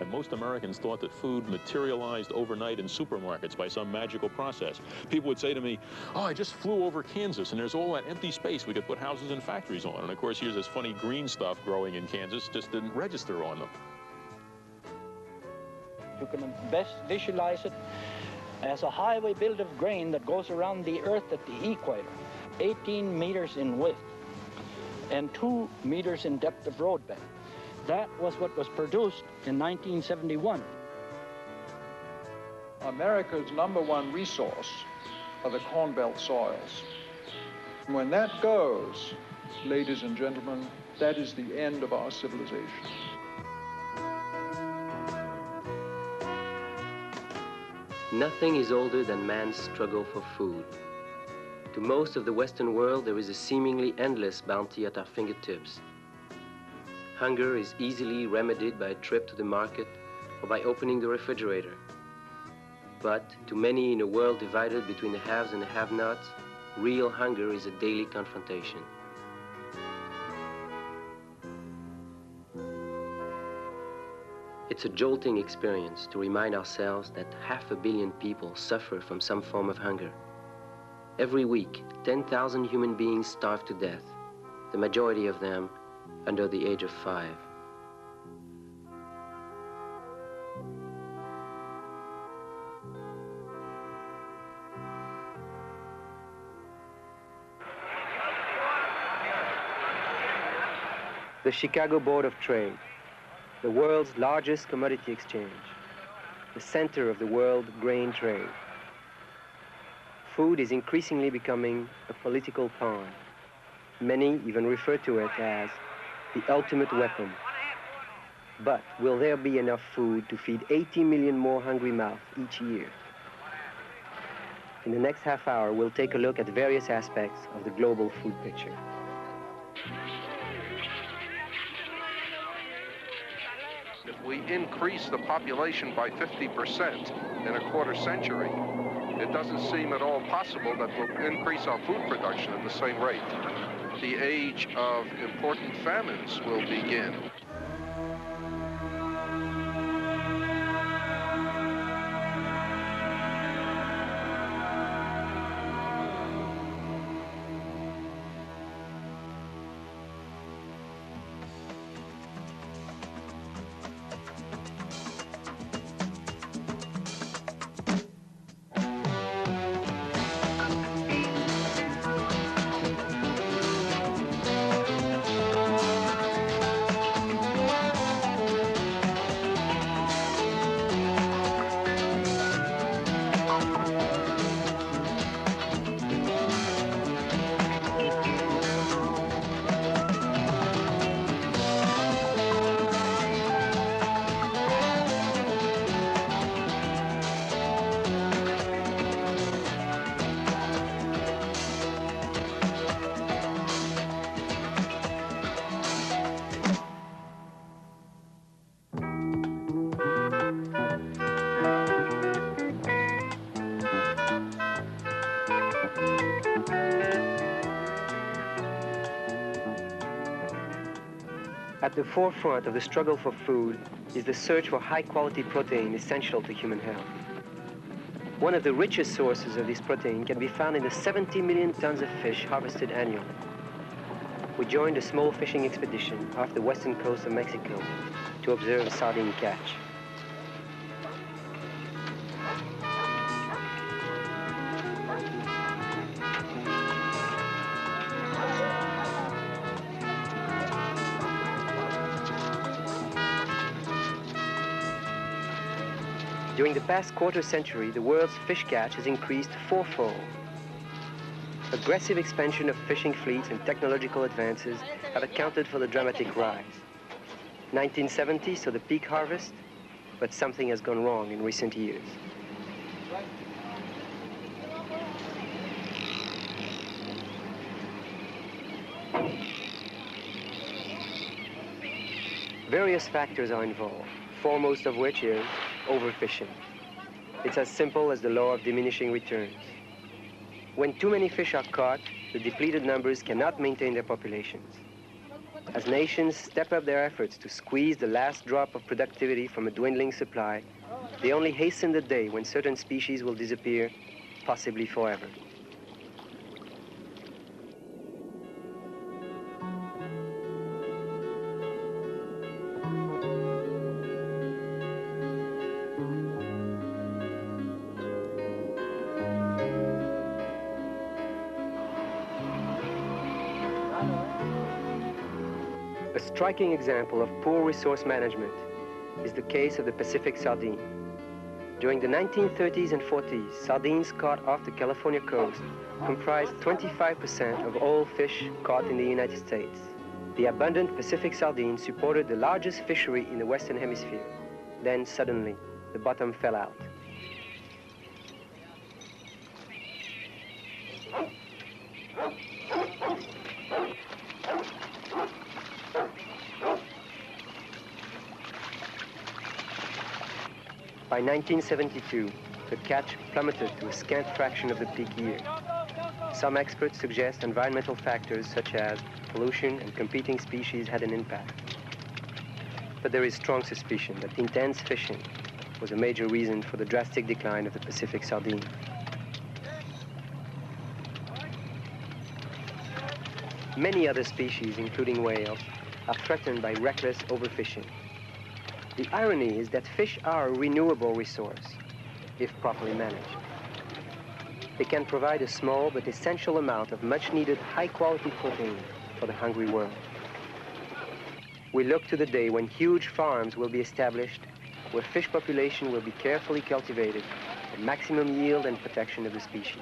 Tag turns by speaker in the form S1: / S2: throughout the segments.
S1: And most Americans thought that food materialized overnight in supermarkets by some magical process. People would say to me, oh, I just flew over Kansas, and there's all that empty space we could put houses and factories on. And of course, here's this funny green stuff growing in Kansas, just didn't register on them.
S2: You can best visualize it as a highway built of grain that goes around the Earth at the equator, 18 meters in width and 2 meters in depth of roadbed. That was what was produced in 1971.
S3: America's #1 resource are the Corn Belt soils. When that goes, ladies and gentlemen, that is the end of our civilization.
S4: Nothing is older than man's struggle for food. To most of the Western world, there is a seemingly endless bounty at our fingertips. Hunger is easily remedied by a trip to the market or by opening the refrigerator. But to many in a world divided between the haves and the have-nots, real hunger is a daily confrontation. It's a jolting experience to remind ourselves that 500 million people suffer from some form of hunger. Every week, 10,000 human beings starve to death, the majority of them under the age of 5. The Chicago Board of Trade, the world's largest commodity exchange, the center of the world grain trade. Food is increasingly becoming a political pawn. Many even refer to it as the ultimate weapon. But will there be enough food to feed 80 million more hungry mouths each year? In the next half hour, we'll take a look at various aspects of the global food picture.
S5: If we increase the population by 50% in a quarter century, it doesn't seem at all possible that we'll increase our food production at the same rate. The age of important famines will begin.
S4: At the forefront of the struggle for food is the search for high-quality protein essential to human health. One of the richest sources of this protein can be found in the 70 million tons of fish harvested annually. We joined a small fishing expedition off the western coast of Mexico to observe a sardine catch. During the past quarter century, the world's fish catch has increased fourfold. Aggressive expansion of fishing fleets and technological advances have accounted for the dramatic rise. 1970 saw the peak harvest, but something has gone wrong in recent years. Various factors are involved, foremost of which is overfishing. It's as simple as the law of diminishing returns. When too many fish are caught, the depleted numbers cannot maintain their populations. As nations step up their efforts to squeeze the last drop of productivity from a dwindling supply, they only hasten the day when certain species will disappear, possibly forever. A striking example of poor resource management is the case of the Pacific sardine. During the 1930s and 40s, sardines caught off the California coast comprised 25% of all fish caught in the United States. The abundant Pacific sardine supported the largest fishery in the Western Hemisphere. Then suddenly, the bottom fell out. By 1972, the catch plummeted to a scant fraction of the peak year. Some experts suggest environmental factors such as pollution and competing species had an impact. But there is strong suspicion that intense fishing was a major reason for the drastic decline of the Pacific sardine. Many other species, including whales, are threatened by reckless overfishing. The irony is that fish are a renewable resource, if properly managed. They can provide a small but essential amount of much-needed high-quality protein for the hungry world. We look to the day when huge farms will be established, where fish population will be carefully cultivated for maximum yield and protection of the species.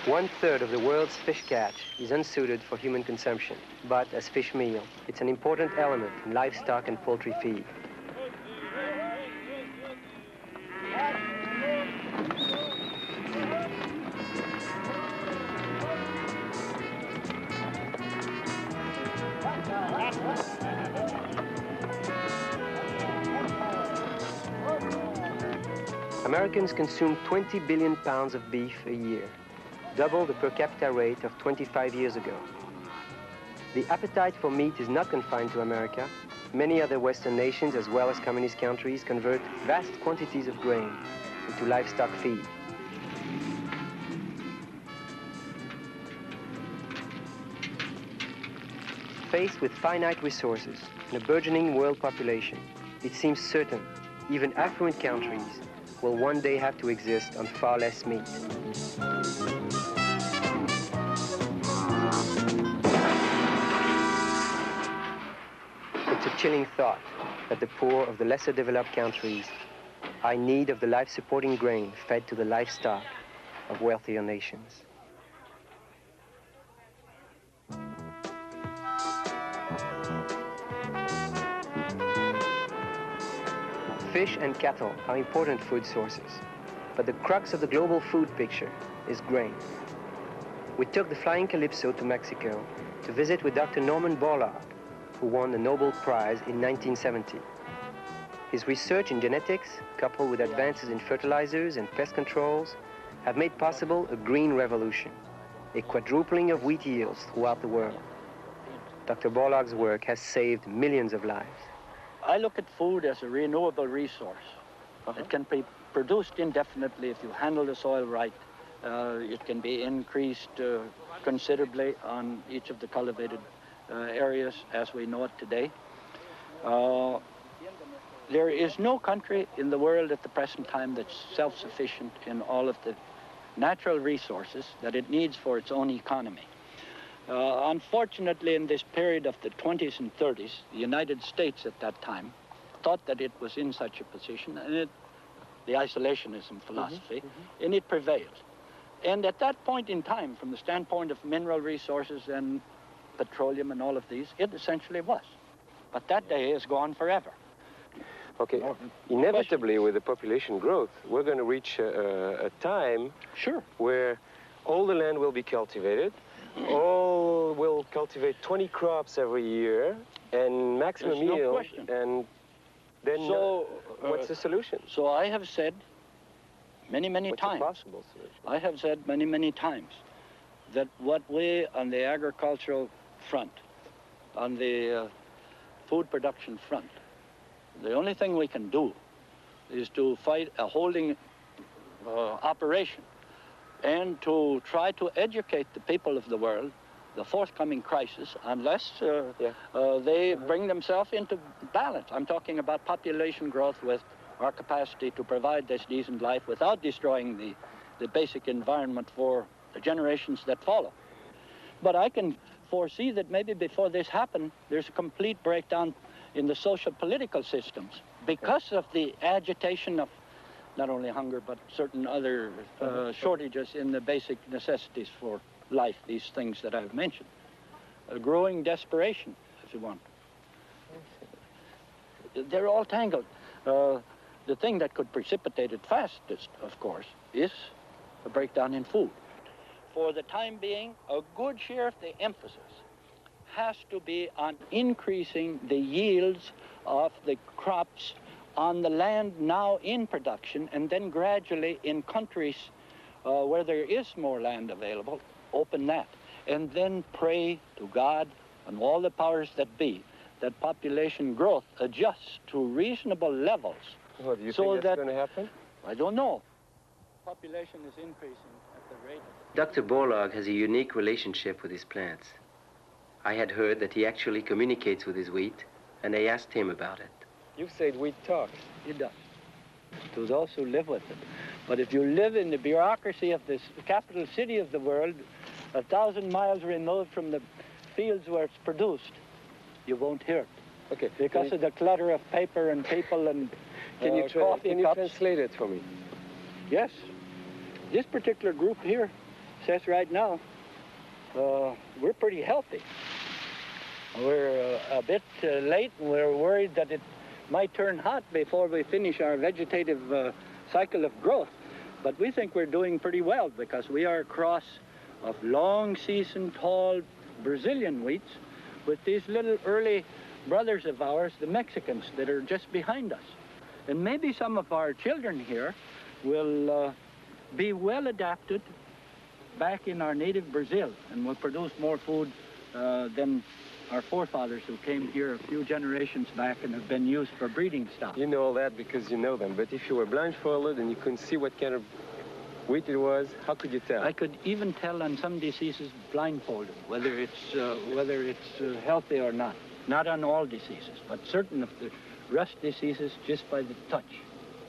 S4: One-third of the world's fish catch is unsuited for human consumption, but as fish meal, it's an important element in livestock and poultry feed. Americans consume 20 billion pounds of beef a year, double the per capita rate of 25 years ago. The appetite for meat is not confined to America. Many other Western nations, as well as communist countries, convert vast quantities of grain into livestock feed. Faced with finite resources and a burgeoning world population, it seems certain even affluent countries will one day have to exist on far less meat. It's a chilling thought that the poor of the lesser developed countries are in need of the life-supporting grain fed to the livestock of wealthier nations. Fish and cattle are important food sources, but the crux of the global food picture is grain. We took the Flying Calypso to Mexico to visit with Dr. Norman Borlaug, who won the Nobel Prize in 1970. His research in genetics, coupled with advances in fertilizers and pest controls, have made possible a green revolution, a quadrupling of wheat yields throughout the world. Dr. Borlaug's work has saved millions of lives.
S2: I look at food as a renewable resource. It can be produced indefinitely if you handle the soil right. It can be increased considerably on each of the cultivated areas as we know it today. There is no country in the world at the present time that's self-sufficient in all of the natural resources that it needs for its own economy. Unfortunately, in this period of the 20s and 30s, the United States at that time thought that it was in such a position, and the isolationism philosophy, and it prevailed. And at that point in time, from the standpoint of mineral resources and petroleum and all of these, it essentially was. But that day is gone forever.
S4: Okay, inevitably with the population growth, we're going to reach a time where all the land will be cultivated, all will cultivate 20 crops every year and maximum yield, and then what's the solution?
S2: So I have said many, many
S6: What's
S2: times.
S6: a possible solution?
S2: I have said many, many times that what we on the agricultural front, on the food production front, the only thing we can do is to fight a holding operation and to try to educate the people of the world the forthcoming crisis unless they bring themselves into balance. I'm talking about population growth with our capacity to provide this decent life without destroying the basic environment for the generations that follow. But I can foresee that maybe before this happens, there's a complete breakdown in the social political systems because of the agitation of not only hunger, but certain other shortages in the basic necessities for life, these things that I've mentioned. A growing desperation, if you want. They're all tangled. The thing that could precipitate it fastest, of course, is a breakdown in food. For the time being, a good share of the emphasis has to be on increasing the yields of the crops on the land now in production, and then gradually in countries where there is more land available, open that. And then pray to God and all the powers that be that population growth adjusts to reasonable levels.
S6: Well, do you think that's going to happen?
S2: I don't know. Population is increasing at the rate.
S4: Dr. Borlaug has a unique relationship with his plants. I had heard that he actually communicates with his wheat, and I asked him about it.
S6: You've said wheat talks.
S2: It does. To those who live with it. But if you live in the bureaucracy of this capital city of the world, 1,000 miles removed from the fields where it's produced, you won't hear it.
S6: Okay.
S2: Because of the clutter of paper and people and
S6: Can you translate it for me?
S2: Yes. This particular group here says right now, we're pretty healthy. We're a bit late, and we're worried that it might turn hot before we finish our vegetative cycle of growth. But we think we're doing pretty well because we are a cross of long season, tall Brazilian wheats with these little early brothers of ours, the Mexicans, that are just behind us. And maybe some of our children here will be well adapted back in our native Brazil and will produce more food than our forefathers who came here a few generations back and have been used for breeding stock.
S6: You know all that because you know them, but if you were blindfolded and you couldn't see what kind of wheat it was, how could you tell?
S2: I could even tell on some diseases blindfolded whether it's healthy or not. Not on all diseases, but certain of the rust diseases, just by the touch,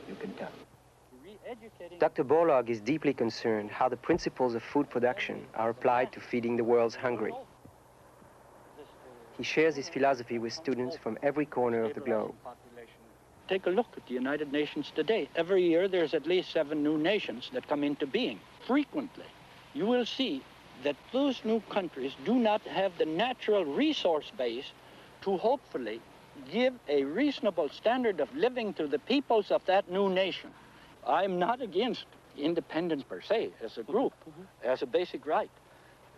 S2: you can tell.
S4: Dr. Borlaug is deeply concerned how the principles of food production are applied to feeding the world's hungry. He shares his philosophy with students from every corner of the globe.
S2: Take a look at the United Nations today. Every year there's at least 7 new nations that come into being. Frequently, you will see that those new countries do not have the natural resource base to hopefully give a reasonable standard of living to the peoples of that new nation. I'm not against independence per se, as a group, as a basic right.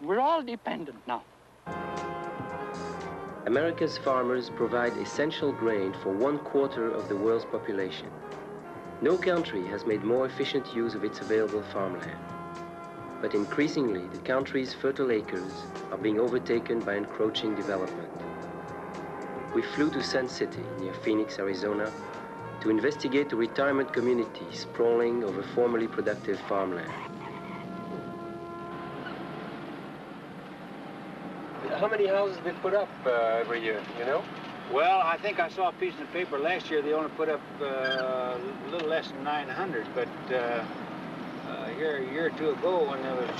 S2: We're all dependent now.
S4: America's farmers provide essential grain for 1/4 of the world's population. No country has made more efficient use of its available farmland. But increasingly, the country's fertile acres are being overtaken by encroaching development. We flew to Sun City, near Phoenix, Arizona, to investigate a retirement community sprawling over formerly productive farmland.
S6: How many houses they put up every year, you know?
S7: Well, I think I saw a piece in the paper last year. They only put up a little less than 900, but here a year or two ago, when there was,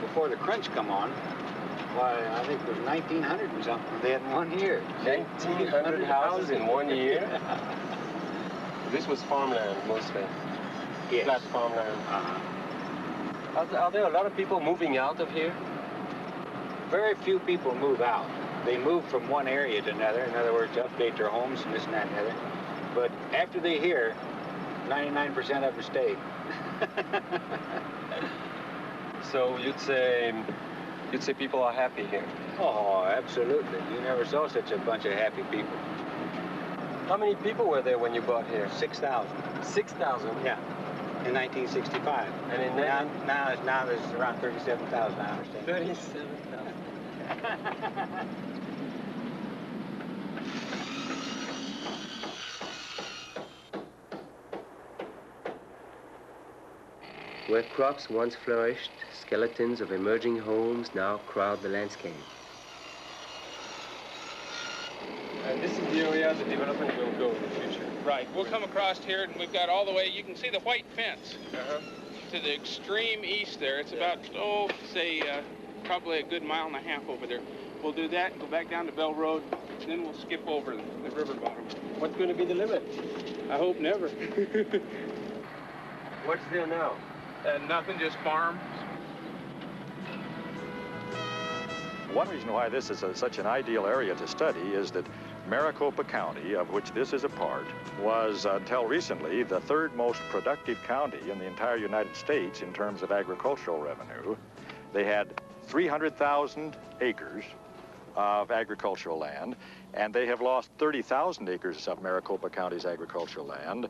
S7: before the crunch come on, why, I think it was 1,900 and something they had in 1 year.
S6: 1,900 houses in 1 year? This was farmland, mostly.
S7: Yes.
S6: Flat farmland. Are there a lot of people moving out of here?
S7: Very few people move out. They move from one area to another. In other words, to update their homes and this and that and the other. But after they hear, 99% of them stay.
S6: So you'd say people are happy here?
S7: Oh, absolutely. You never saw such a bunch of happy people.
S6: How many people were there when you bought here?
S7: 6,000.
S6: 6,000?
S7: Yeah. In 1965.
S6: And in
S7: now there's around 37,000, I understand.
S6: 37,000.
S4: Where crops once flourished, skeletons of emerging homes now crowd the landscape.
S6: And this is the area the development will go in the future.
S8: Right. We'll come across here, and we've got all the way, you can see the white fence to the extreme east there. It's about, probably a good mile and a half over there. We'll do that, go back down to Bell Road, and then we'll skip over the river bottom.
S6: What's going to be the limit?
S8: I hope never.
S6: What's there now?
S8: Nothing, just farm.
S9: One reason why this is such an ideal area to study is that Maricopa County, of which this is a part, was until recently the third most productive county in the entire United States in terms of agricultural revenue. They had 300,000 acres of agricultural land, and they have lost 30,000 acres of Maricopa County's agricultural land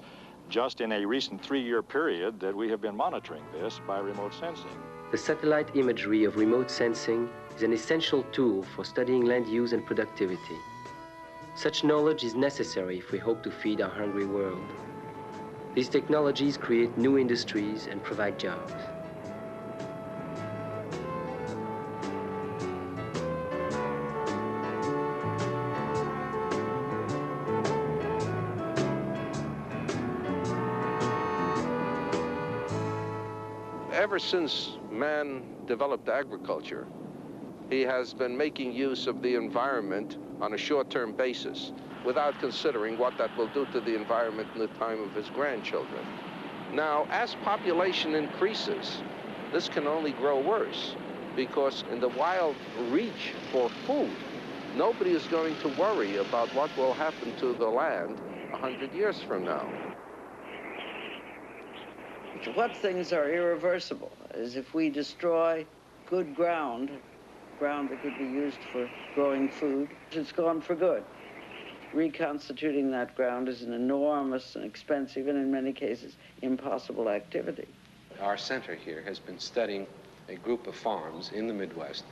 S9: just in a recent 3-year period that we have been monitoring this by remote sensing.
S4: The satellite imagery of remote sensing is an essential tool for studying land use and productivity. Such knowledge is necessary if we hope to feed our hungry world. These technologies create new industries and provide jobs.
S5: Ever since man developed agriculture, he has been making use of the environment on a short-term basis without considering what that will do to the environment in the time of his grandchildren. Now, as population increases, this can only grow worse because in the wild reach for food, nobody is going to worry about what will happen to the land 100 years from now.
S10: What things are irreversible is if we destroy good ground that could be used for growing food, it's gone for good. Reconstituting that ground is an enormous and expensive and in many cases impossible activity.
S11: Our center here has been studying a group of farms in the Midwest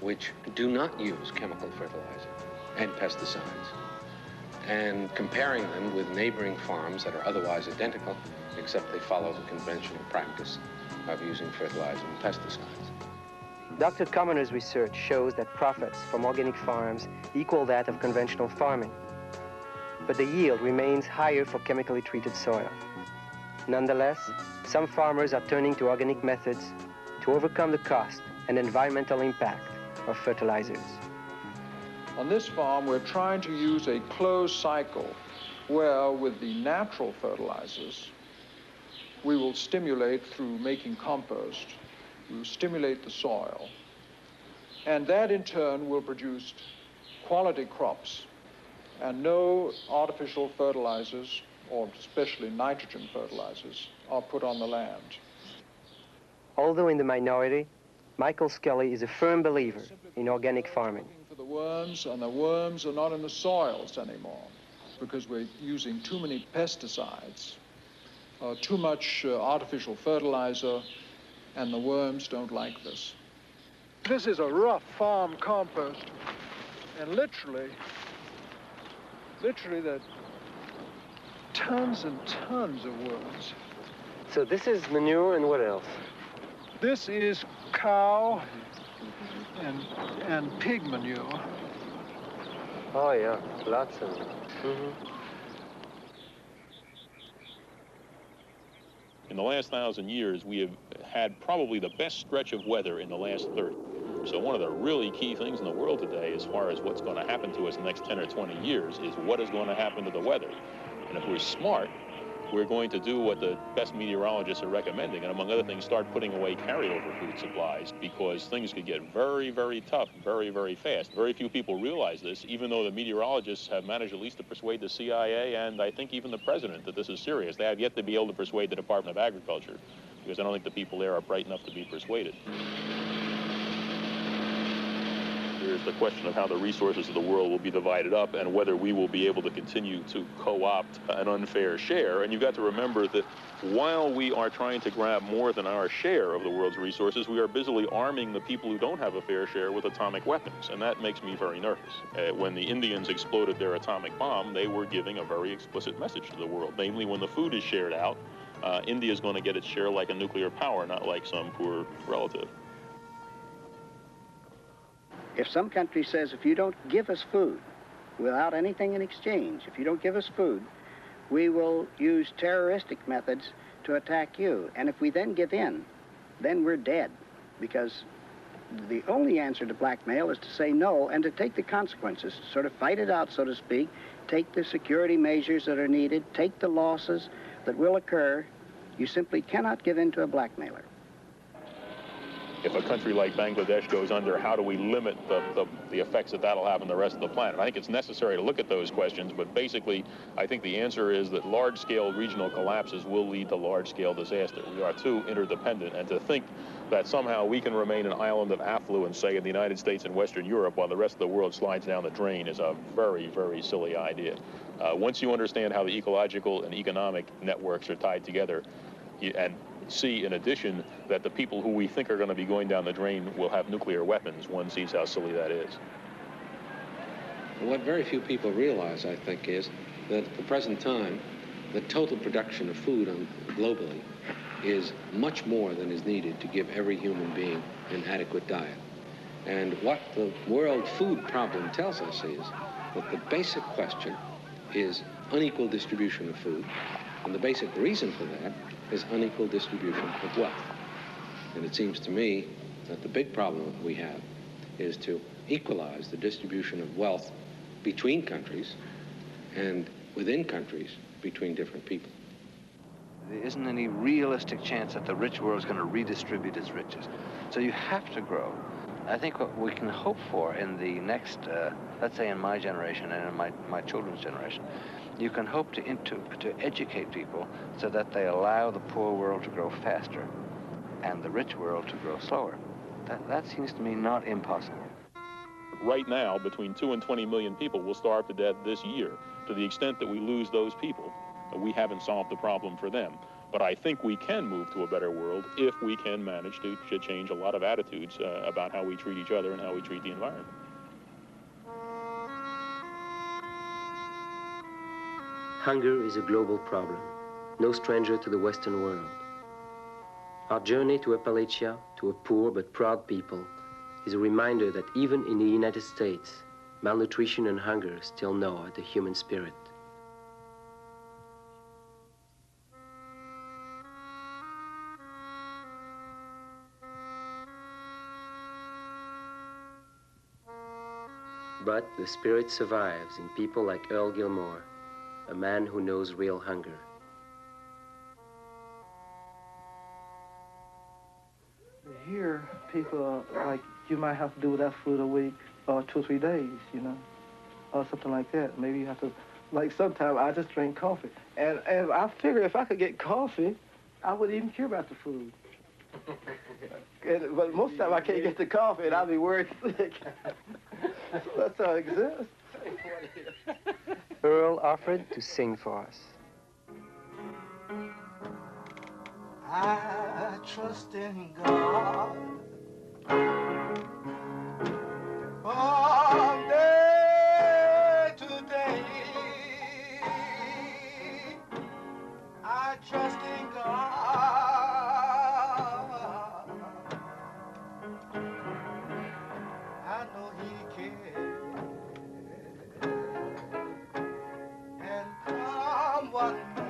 S11: which do not use chemical fertilizer and pesticides, and comparing them with neighboring farms that are otherwise identical, except they follow the conventional practice of using fertilizer and pesticides.
S4: Dr. Commoner's research shows that profits from organic farms equal that of conventional farming, but the yield remains higher for chemically treated soil. Nonetheless, some farmers are turning to organic methods to overcome the cost and environmental impact of fertilizers.
S3: On this farm, we're trying to use a closed cycle where, with the natural fertilizers, we will stimulate through making compost. We will stimulate the soil, and that in turn will produce quality crops, and no artificial fertilizers, or especially nitrogen fertilizers, are put on the land.
S4: Although in the minority, Michael Skelly is a firm believer in organic farming.
S3: Looking for the worms, and the worms are not in the soils anymore because we're using too many pesticides, too much artificial fertilizer, and the worms don't like this. This is a rough farm compost, and literally there are tons and tons of worms.
S6: So this is manure, and what else?
S3: This is cow and pig manure.
S6: Oh yeah, lots of it.
S1: In the last 1,000 years, we have had probably the best stretch of weather in the last 30. So one of the really key things in the world today, as far as what's going to happen to us in the next 10 or 20 years, is what is going to happen to the weather. And if we're smart, we're going to do what the best meteorologists are recommending, and among other things, start putting away carryover food supplies, because things could get very, very tough very, very fast. Very few people realize this, even though the meteorologists have managed at least to persuade the CIA and I think even the president that this is serious. They have yet to be able to persuade the Department of Agriculture, because I don't think the people there are bright enough to be persuaded. There's the question of how the resources of the world will be divided up and whether we will be able to continue to co-opt an unfair share. And you've got to remember that while we are trying to grab more than our share of the world's resources, we are busily arming the people who don't have a fair share with atomic weapons. And that makes me very nervous. When the Indians exploded their atomic bomb, they were giving a very explicit message to the world. Namely, when the food is shared out, India is going to get its share like a nuclear power, not like some poor relative.
S12: If some country says, if you don't give us food without anything in exchange, if you don't give us food, we will use terroristic methods to attack you. And if we then give in, then we're dead. Because the only answer to blackmail is to say no and to take the consequences, sort of fight it out, so to speak, take the security measures that are needed, take the losses that will occur. You simply cannot give in to a blackmailer.
S1: If a country like Bangladesh goes under, how do we limit the effects that that'll have on the rest of the planet? I think it's necessary to look at those questions, but basically, I think the answer is that large-scale regional collapses will lead to large-scale disaster. We are too interdependent, and to think that somehow we can remain an island of affluence, say, in the United States and Western Europe, while the rest of the world slides down the drain is a very, very silly idea. Once you understand how the ecological and economic networks are tied together, and see, in addition, that the people who we think are going to be going down the drain will have nuclear weapons, one sees how silly that is.
S11: What very few people realize, I think, is that at the present time, the total production of food globally is much more than is needed to give every human being an adequate diet. And what the world food problem tells us is that the basic question is unequal distribution of food, and the basic reason for that is unequal distribution of wealth. And it seems to me that the big problem that we have is to equalize the distribution of wealth between countries and within countries between different people.
S13: There isn't any realistic chance that the rich world is going to redistribute its riches. So you have to grow. I think what we can hope for in the next, let's say in my generation and in my children's generation, you can hope to educate people so that they allow the poor world to grow faster and the rich world to grow slower. That seems to me not impossible.
S1: Right now, between 2 and 20 million people will starve to death this year. To the extent that we lose those people, we haven't solved the problem for them. But I think we can move to a better world if we can manage to change a lot of attitudes about how we treat each other and how we treat the environment.
S4: Hunger is a global problem, no stranger to the Western world. Our journey to Appalachia, to a poor but proud people, is a reminder that even in the United States, malnutrition and hunger still gnaw at the human spirit. But the spirit survives in people like Earl Gilmore, a man who knows real hunger.
S14: Here, people like, you might have to do without food a week or 2 or 3 days, you know, or something like that. Maybe you have to, like sometimes I just drink coffee. And I figure if I could get coffee, I wouldn't even care about the food. But most of the time I can't get the coffee and I'll be worried sick. So that's how it exists.
S4: Earl offered to sing for us.
S15: I trust in God from day to day. I trust in God. I know He cares. And come what may.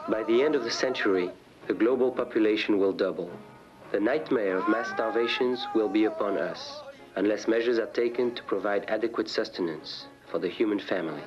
S4: By the end of the century, the global population will double. The nightmare of mass starvations will be upon us, unless measures are taken to provide adequate sustenance for the human family.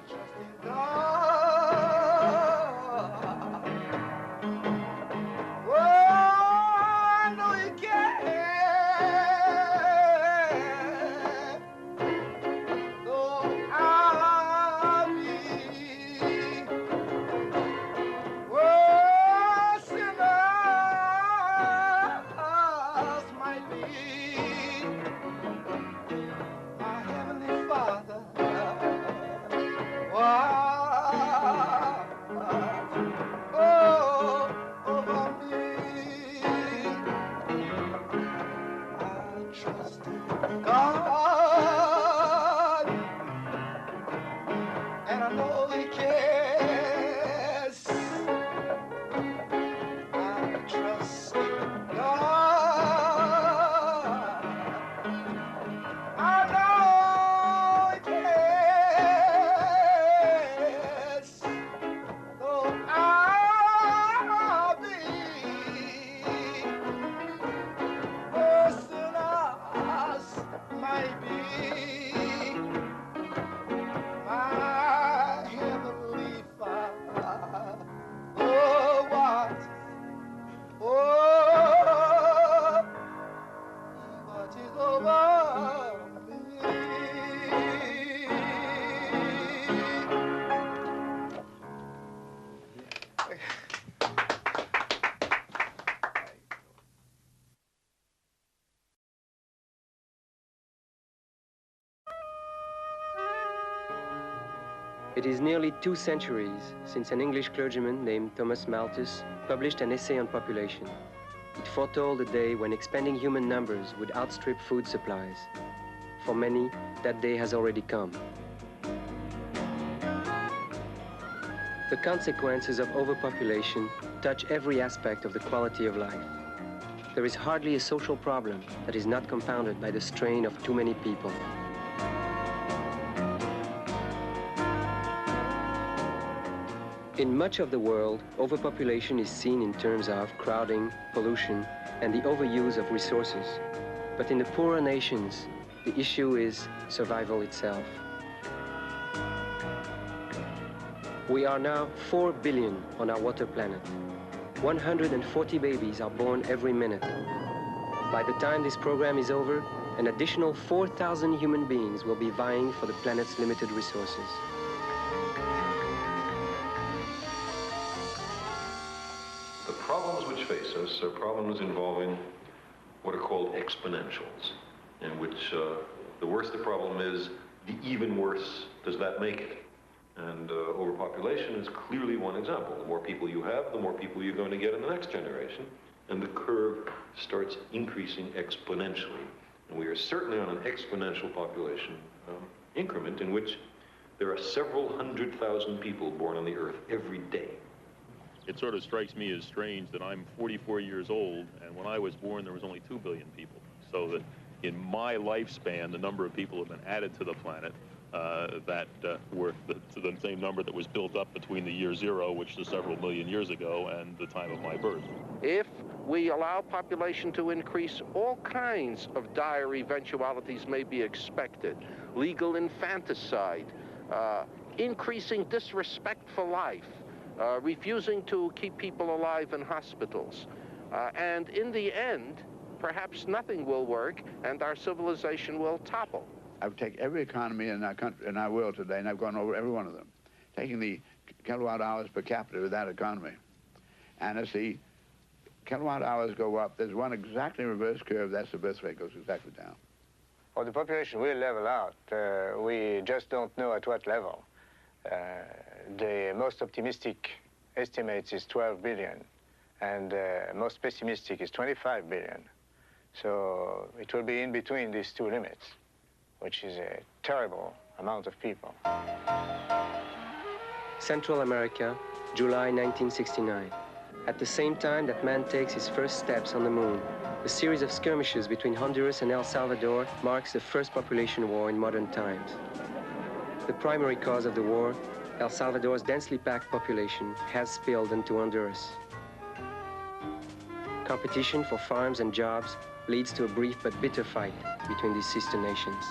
S4: It is nearly 2 centuries since an English clergyman named Thomas Malthus published an essay on population. It foretold a day when expanding human numbers would outstrip food supplies. For many, that day has already come. The consequences of overpopulation touch every aspect of the quality of life. There is hardly a social problem that is not compounded by the strain of too many people. In much of the world, overpopulation is seen in terms of crowding, pollution, and the overuse of resources. But in the poorer nations, the issue is survival itself. We are now 4 billion on our water planet. 140 babies are born every minute. By the time this program is over, an additional 4,000 human beings will be vying for the planet's limited resources.
S16: The problems which face us are problems involving what are called exponentials, in which the worse the problem is, the even worse does that make it. And overpopulation is clearly one example. The more people you have, the more people you're going to get in the next generation, and the curve starts increasing exponentially. And we are certainly on an exponential population increment in which there are several 100,000 people born on the earth every day.
S1: It sort of strikes me as strange that I'm 44 years old, and when I was born, there was only 2 billion people. So that in my lifespan, the number of people have been added to the planet that were to the same number that was built up between the year 0, which is several million years ago, and the time of my birth.
S5: If we allow population to increase, all kinds of dire eventualities may be expected. Legal infanticide, increasing disrespect for life, refusing to keep people alive in hospitals. And in the end, perhaps nothing will work and our civilization will topple.
S17: I would take every economy in our country, in our world today, and I've gone over every one of them, taking the kilowatt hours per capita of that economy. And as the kilowatt hours go up, there's one exactly reverse curve, that's the birth rate goes exactly down.
S7: Well, the population will level out. We just don't know at what level. The most optimistic estimates is 12 billion, and most pessimistic is 25 billion. So it will be in between these two limits, which is a terrible amount of people.
S4: Central America, July 1969. At the same time that man takes his first steps on the moon, a series of skirmishes between Honduras and El Salvador marks the first population war in modern times. The primary cause of the war, El Salvador's densely packed population, has spilled into Honduras. Competition for farms and jobs leads to a brief but bitter fight between these sister nations.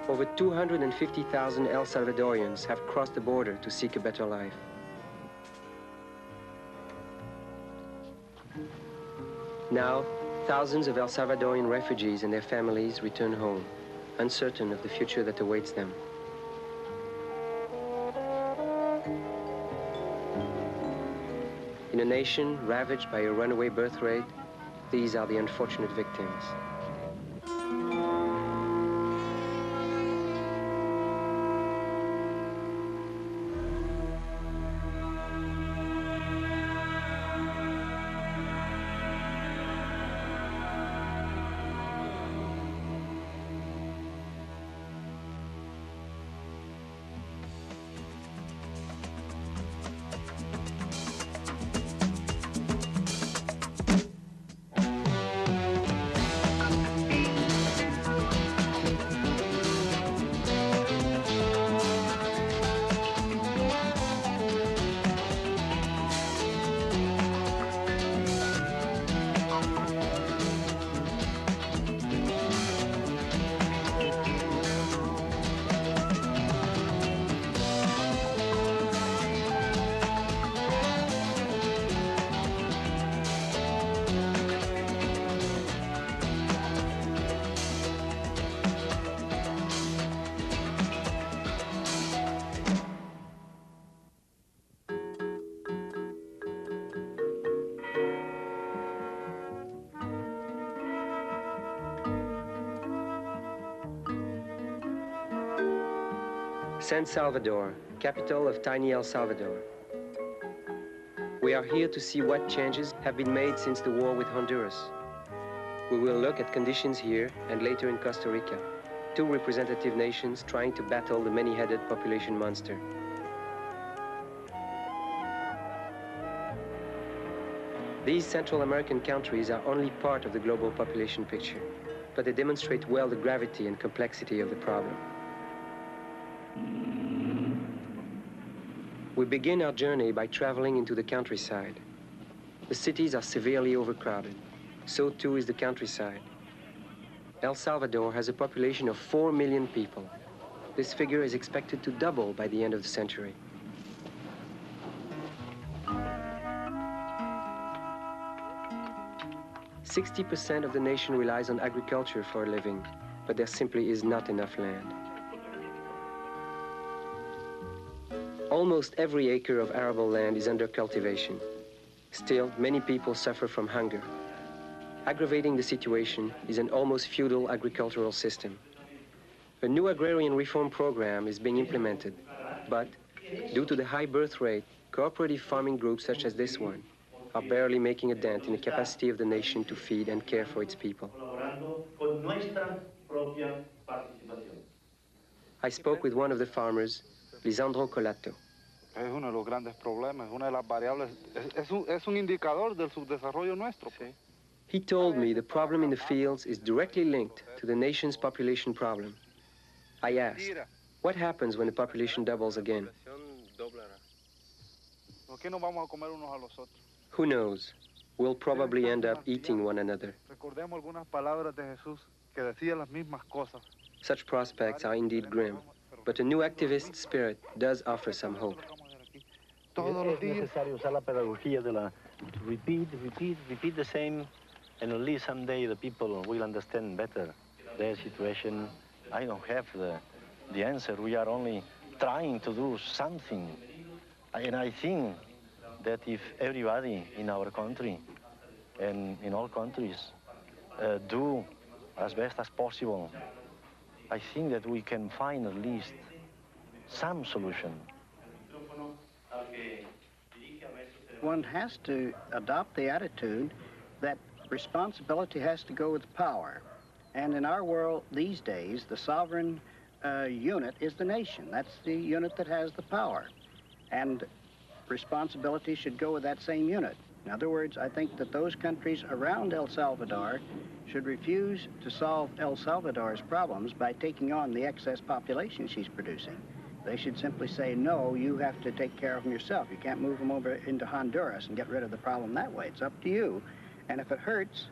S4: Over 250,000 El Salvadorians have crossed the border to seek a better life. Now, thousands of El Salvadorian refugees and their families return home, uncertain of the future that awaits them. In a nation ravaged by a runaway birth rate, these are the unfortunate victims. San Salvador, capital of tiny El Salvador. We are here to see what changes have been made since the war with Honduras. We will look at conditions here and later in Costa Rica, two representative nations trying to battle the many-headed population monster. These Central American countries are only part of the global population picture, but they demonstrate well the gravity and complexity of the problem. We begin our journey by traveling into the countryside. The cities are severely overcrowded. So too is the countryside. El Salvador has a population of 4 million people. This figure is expected to double by the end of the century. "60% of the nation relies on agriculture for a living, but there simply is not enough land. Almost every acre of arable land is under cultivation. Still, many people suffer from hunger. Aggravating the situation is an almost feudal agricultural system. A new agrarian reform program is being implemented, but due to the high birth rate, cooperative farming groups such as this one are barely making a dent in the capacity of the nation to feed and care for its people. I spoke with one of the farmers, Lisandro Colato.
S18: Es uno de los grandes problemas, una de las variables, es un indicador del subdesarrollo nuestro.
S4: He told me the problem in the fields is directly linked to the nation's population problem. I asked, what happens when the population doubles again? Who knows? We'll probably end up eating one another. Such prospects are indeed grim, but a new activist spirit does offer some hope.
S19: Es necesario usar la pedagogía de la repeat the same, and at least someday the people will understand better their situation. I don't have the answer. We are only trying to do something. And I think that if everybody in our country and in all countries do as best as possible, I think that we can find at least some solution.
S12: One has to adopt the attitude that responsibility has to go with power. And in our world these days, the sovereign unit is the nation. That's the unit that has the power. And responsibility should go with that same unit. In other words, I think that those countries around El Salvador should refuse to solve El Salvador's problems by taking on the excess population she's producing. They should simply say, no, you have to take care of them yourself. You can't move them over into Honduras and get rid of the problem that way. It's up to you. And if it hurts,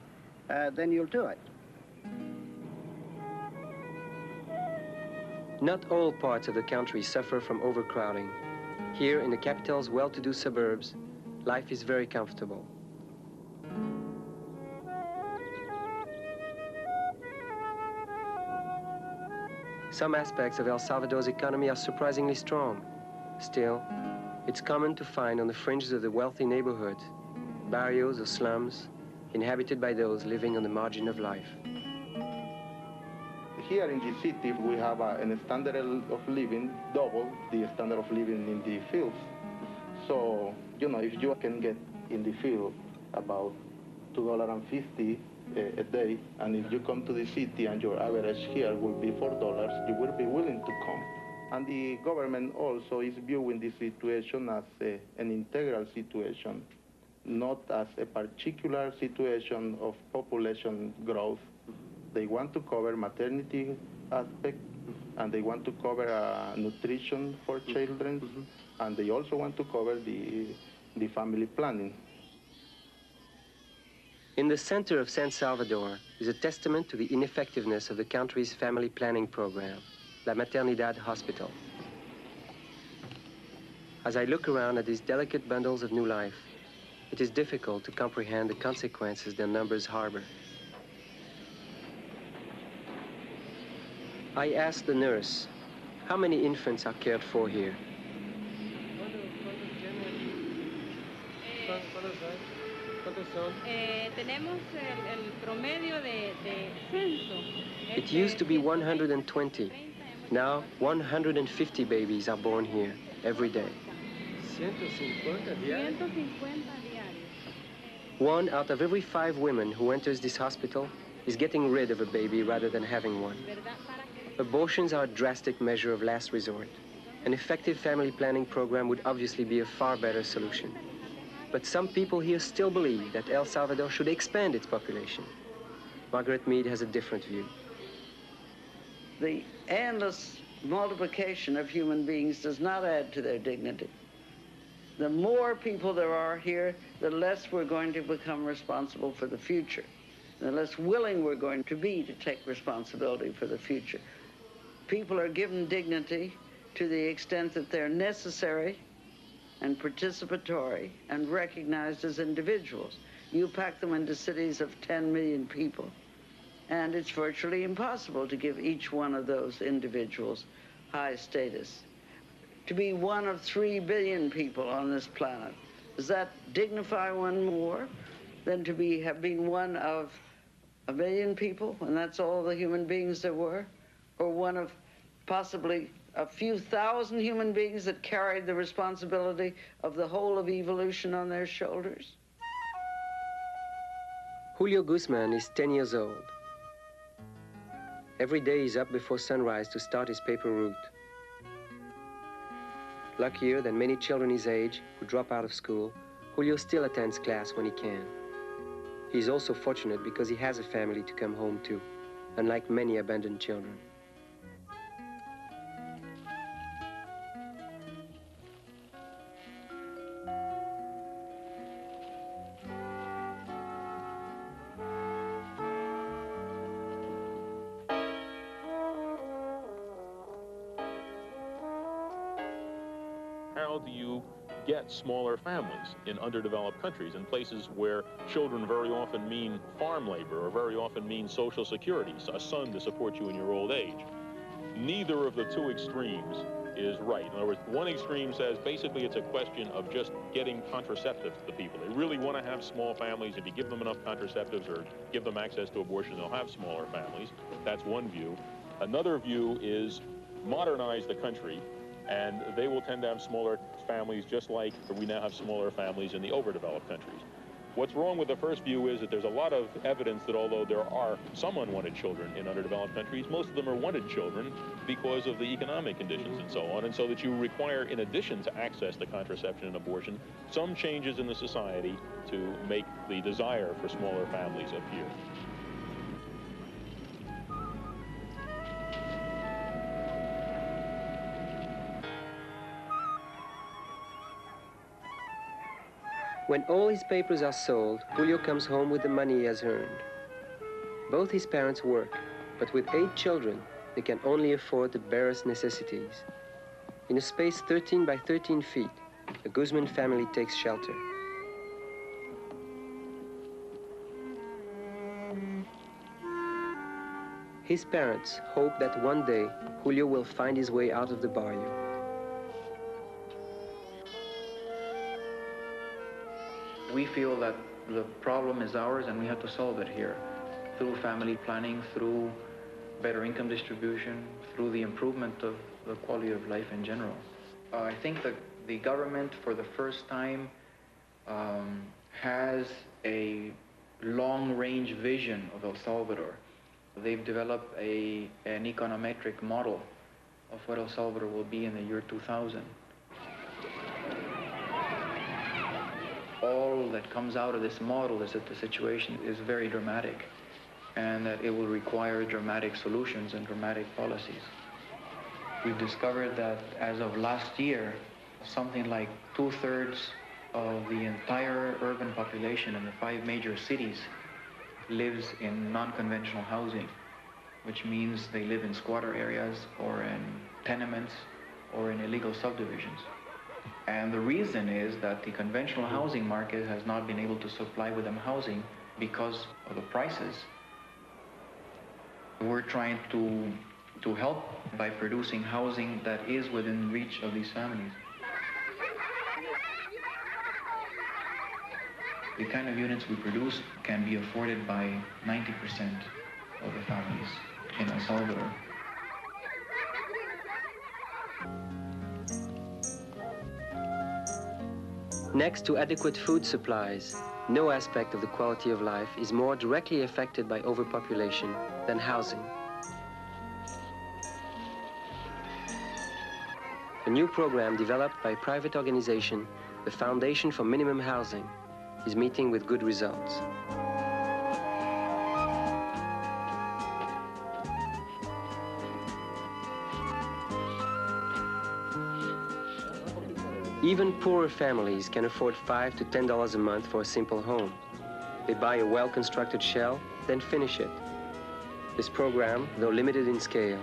S12: then you'll do it.
S4: Not all parts of the country suffer from overcrowding. Here in the capital's well-to-do suburbs, life is very comfortable. Some aspects of El Salvador's economy are surprisingly strong. Still, it's common to find on the fringes of the wealthy neighborhoods, barrios or slums, inhabited by those living on the margin of life.
S18: Here in the city, we have a standard of living double the standard of living in the fields. So, you know, if you can get in the field about $2.50 a day, and if you come to the city and your average here will be $4, you will be willing to come. And the government also is viewing this situation as an integral situation, not as a particular situation of population growth. They want to cover maternity aspect, and they want to cover nutrition for children, and they also want to cover the family planning.
S4: In the center of San Salvador is a testament to the ineffectiveness of the country's family planning program, La Maternidad Hospital. As I look around at these delicate bundles of new life, it is difficult to comprehend the consequences their numbers harbor. I asked the nurse, how many infants are cared for here? It used to be 120. Now, 150 babies are born here every day. 1 out of every 5 women who enters this hospital is getting rid of a baby rather than having one. Abortions are a drastic measure of last resort. An effective family planning program would obviously be a far better solution. But some people here still believe that El Salvador should expand its population. Margaret Mead has a different view.
S10: The endless multiplication of human beings does not add to their dignity. The more people there are here, the less we're going to become responsible for the future, the less willing we're going to be to take responsibility for the future. People are given dignity to the extent that they're necessary and participatory and recognized as individuals. You pack them into cities of 10 million people, and it's virtually impossible to give each one of those individuals high status. To be one of 3 billion people on this planet, does that dignify one more than to have been one of 1 million people, and that's all the human beings there were? Or one of possibly a few thousand human beings that carried the responsibility of the whole of evolution on their shoulders?
S4: Julio Guzman is 10 years old. Every day he's up before sunrise to start his paper route. Luckier than many children his age who drop out of school, Julio still attends class when he can. He's also fortunate because he has a family to come home to, unlike many abandoned children.
S1: How do you get smaller families in underdeveloped countries, in places where children very often mean farm labor or very often mean social security, a son to support you in your old age? Neither of the two extremes is right. In other words, one extreme says basically it's a question of just getting contraceptives to the people. They really want to have small families. If you give them enough contraceptives or give them access to abortion, they'll have smaller families. That's one view. Another view is modernize the country, and they will tend to have smaller families, just like we now have smaller families in the overdeveloped countries. What's wrong with the first view is that there's a lot of evidence that although there are some unwanted children in underdeveloped countries, most of them are wanted children because of the economic conditions and so on, and so that you require, in addition to access to contraception and abortion, some changes in the society to make the desire for smaller families appear.
S4: When all his papers are sold, Julio comes home with the money he has earned. Both his parents work, but with 8 children, they can only afford the barest necessities. In a space 13 by 13 feet, the Guzman family takes shelter. His parents hope that one day Julio will find his way out of the barrio.
S20: We feel that the problem is ours and we have to solve it here through family planning, through better income distribution, through the improvement of the quality of life in general. I think that the government, for the first time, has a long-range vision of El Salvador. They've developed an econometric model of what El Salvador will be in the year 2000. All that comes out of this model is that the situation is very dramatic and that it will require dramatic solutions and dramatic policies. We've discovered that as of last year, something like 2/3 of the entire urban population in the 5 major cities lives in non-conventional housing, which means they live in squatter areas or in tenements or in illegal subdivisions. And the reason is that the conventional housing market has not been able to supply with them housing because of the prices. We're trying to help by producing housing that is within reach of these families. The kind of units we produce can be afforded by 90% of the families in El Salvador.
S4: Next to adequate food supplies, no aspect of the quality of life is more directly affected by overpopulation than housing. A new program developed by a private organization, the Foundation for Minimum Housing, is meeting with good results. Even poorer families can afford $5 to $10 a month for a simple home. They buy a well-constructed shell, then finish it. This program, though limited in scale,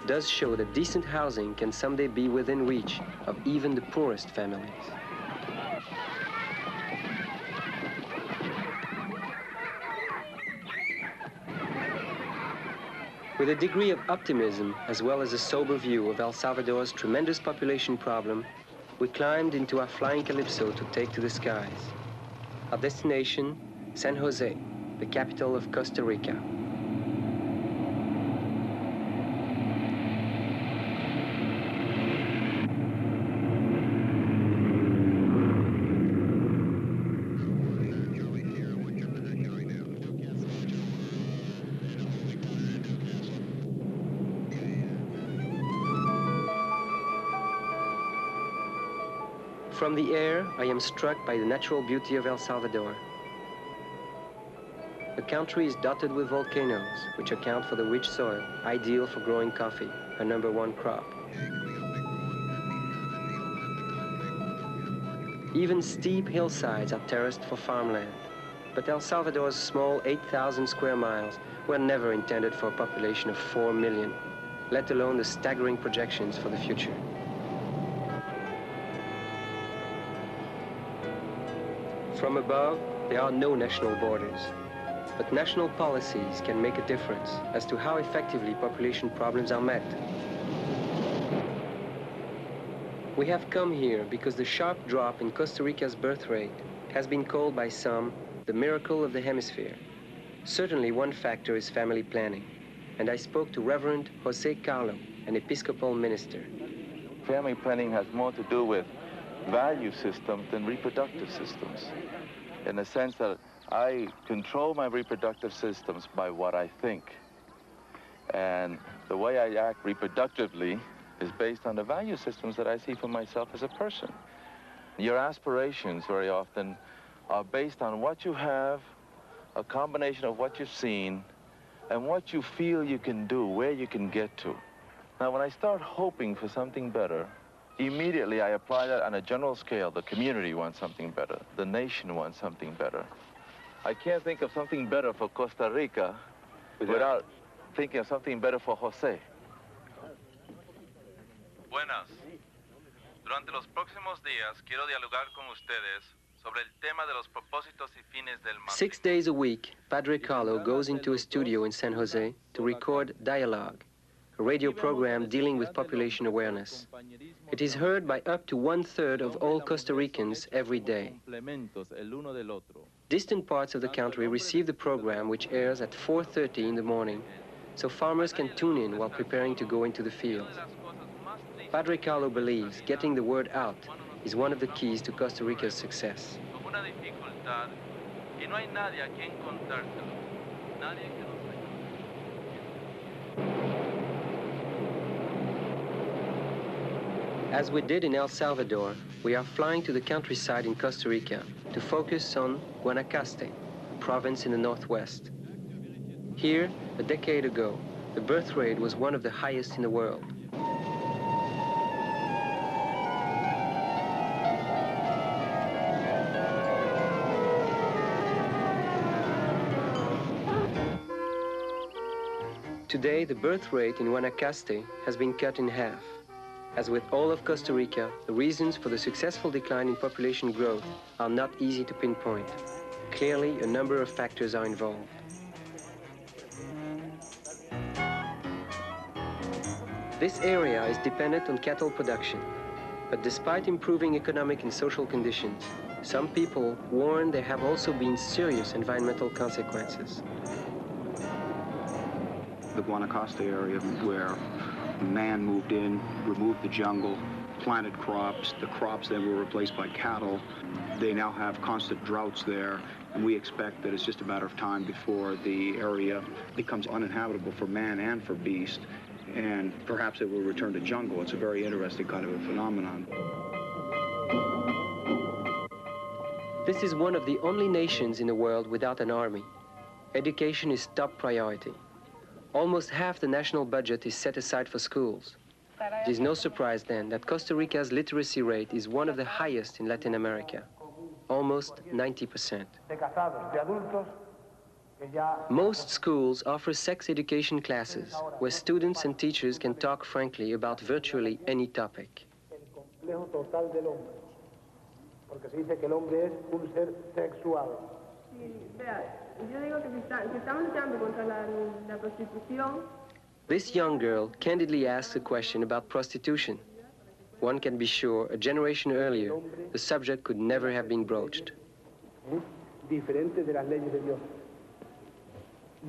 S4: does show that decent housing can someday be within reach of even the poorest families. With a degree of optimism, as well as a sober view of El Salvador's tremendous population problem, we climbed into our flying Calypso to take to the skies. Our destination, San Jose, the capital of Costa Rica. From the air, I am struck by the natural beauty of El Salvador. The country is dotted with volcanoes, which account for the rich soil, ideal for growing coffee, her #1 crop. Even steep hillsides are terraced for farmland. But El Salvador's small 8,000 square miles were never intended for a population of 4 million, let alone the staggering projections for the future. From above, there are no national borders, but national policies can make a difference as to how effectively population problems are met. We have come here because the sharp drop in Costa Rica's birth rate has been called by some the miracle of the hemisphere. Certainly one factor is family planning, and I spoke to Reverend Jose Carlo, an Episcopal minister.
S21: Family planning has more to do with value systems than reproductive systems, in the sense that I control my reproductive systems by what I think. And the way I act reproductively is based on the value systems that I see for myself as a person. Your aspirations very often are based on what you have, a combination of what you've seen, and what you feel you can do, where you can get to. Now, when I start hoping for something better, immediately I apply that on a general scale. The community wants something better. The nation wants something better. I can't think of something better for Costa Rica without thinking of something better for José.
S2: Buenas. Durante los próximos días quiero dialogar con ustedes sobre el tema de los propósitos y fines del mandato.
S4: 6 days a week, Padre Carlo goes into a studio in San Jose to record Dialogue, a radio program dealing with population awareness. It is heard by up to 1/3 of all Costa Ricans every day. Distant parts of the country receive the program, which airs at 4:30 in the morning, so farmers can tune in while preparing to go into the fields. Padre Carlo believes getting the word out is one of the keys to Costa Rica's success.
S2: Una dificultad y no hay nadie a quien contártelo. Nadie que nos
S4: As we did in El Salvador, we are flying to the countryside in Costa Rica to focus on Guanacaste, a province in the northwest. Here, a decade ago, the birth rate was one of the highest in the world. Today, the birth rate in Guanacaste has been cut in half. As with all of Costa Rica, the reasons for the successful decline in population growth are not easy to pinpoint. Clearly, a number of factors are involved. This area is dependent on cattle production, but despite improving economic and social conditions, some people warn there have also been serious environmental consequences.
S22: The Guanacaste area, where man moved in, removed the jungle, planted crops. The crops then were replaced by cattle. They now have constant droughts there, and we expect that it's just a matter of time before the area becomes uninhabitable for man and for beast, and perhaps it will return to jungle. It's a very interesting kind of a phenomenon.
S4: This is one of the only nations in the world without an army. Education is top priority. Almost half the national budget is set aside for schools. It is no surprise then that Costa Rica's literacy rate is one of the highest in Latin America, almost 90%. Most schools offer sex education classes where students and teachers can talk frankly about virtually any topic. This young girl candidly asks a question about prostitution. One can be sure a generation earlier, the subject could never have been broached.
S23: Diferente de las leyes de Dios.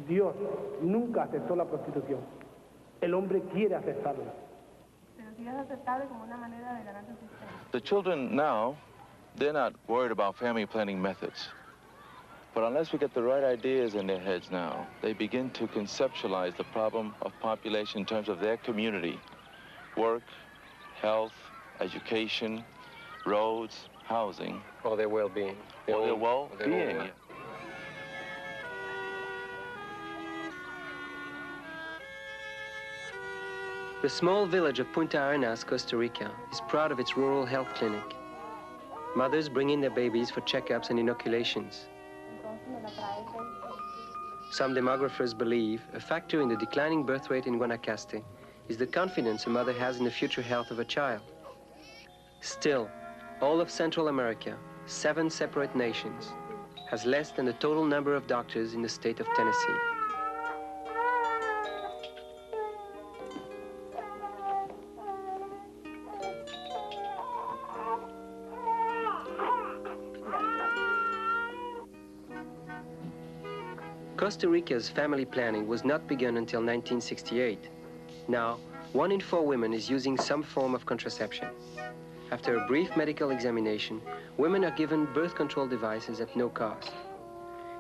S23: Dios nunca aceptó la prostitución. El hombre quiere aceptarla.
S21: The children now, they're not worried about family planning methods. But unless we get the right ideas in their heads now, they begin to conceptualize the problem of population in terms of their community. Work, health, education, roads, housing.
S4: Or their well-being.
S21: Or their well-being.
S4: The small village of Punta Arenas, Costa Rica, is proud of its rural health clinic. Mothers bring in their babies for checkups and inoculations. Some demographers believe a factor in the declining birth rate in Guanacaste is the confidence a mother has in the future health of a child. Still, all of Central America, 7 separate nations, has less than the total number of doctors in the state of Tennessee. Costa Rica's family planning was not begun until 1968. Now, 1 in 4 women is using some form of contraception. After a brief medical examination, women are given birth control devices at no cost.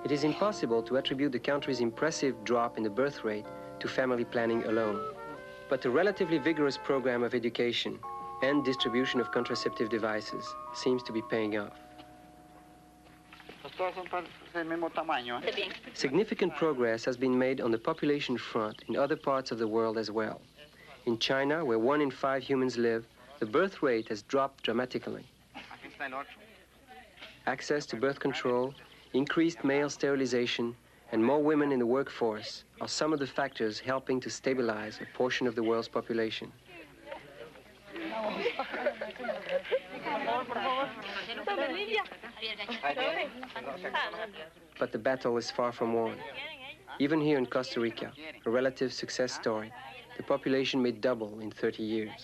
S4: It is impossible to attribute the country's impressive drop in the birth rate to family planning alone. But a relatively vigorous program of education and distribution of contraceptive devices seems to be paying off. Significant progress has been made on the population front in other parts of the world as well. In China, where 1 in 5 humans live, the birth rate has dropped dramatically. Access to birth control, increased male sterilization, and more women in the workforce are some of the factors helping to stabilize a portion of the world's population. But the battle is far from won. Even here in Costa Rica, a relative success story, the population may double in 30 years.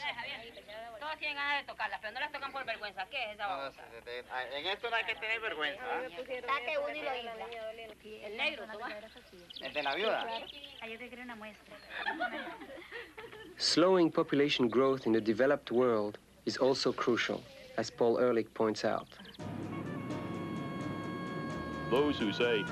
S4: Slowing population growth in the developed world is also crucial, as Paul Ehrlich points out.
S1: Those who say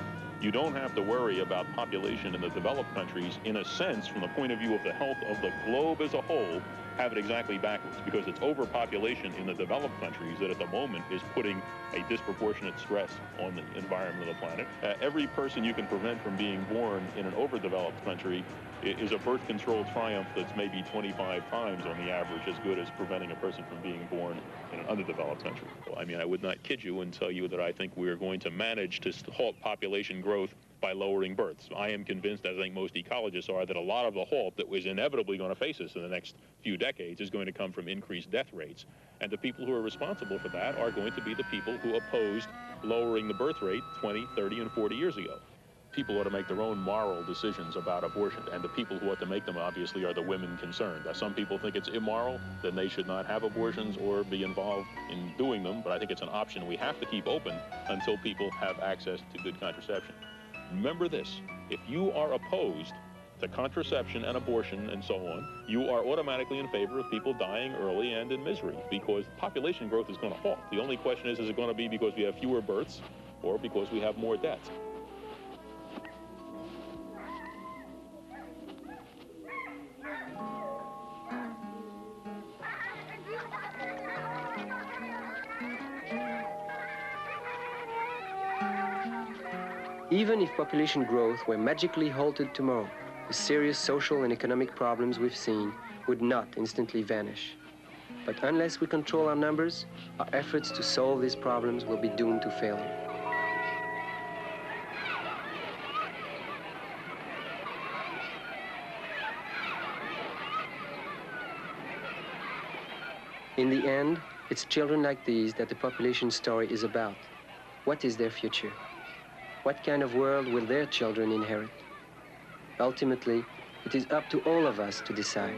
S1: you don't have to worry about population in the developed countries, in a sense, from the point of view of the health of the globe as a whole, have it exactly backwards, because it's overpopulation in the developed countries that at the moment is putting a disproportionate stress on the environment of the planet. Every person you can prevent from being born in an overdeveloped country is a birth control triumph that's maybe 25 times on the average as good as preventing a person from being born in an underdeveloped country. Well, I mean, I would not kid you and tell you that I think we're going to manage to halt population growth by lowering births. I am convinced, as I think most ecologists are, that a lot of the halt that was inevitably going to face us in the next few decades is going to come from increased death rates. And the people who are responsible for that are going to be the people who opposed lowering the birth rate 20, 30, and 40 years ago. People ought to make their own moral decisions about abortion, and the people who ought to make them, obviously, are the women concerned. Some people think it's immoral, then they should not have abortions or be involved in doing them, but I think it's an option we have to keep open until people have access to good contraception. Remember this, if you are opposed to contraception and abortion and so on, you are automatically in favor of people dying early and in misery, because population growth is going to halt. The only question is it going to be because we have fewer births or because we have more deaths?
S4: Even if population growth were magically halted tomorrow, the serious social and economic problems we've seen would not instantly vanish. But unless we control our numbers, our efforts to solve these problems will be doomed to failure. In the end, it's children like these that the population story is about. What is their future? What kind of world will their children inherit? Ultimately, it is up to all of us to decide.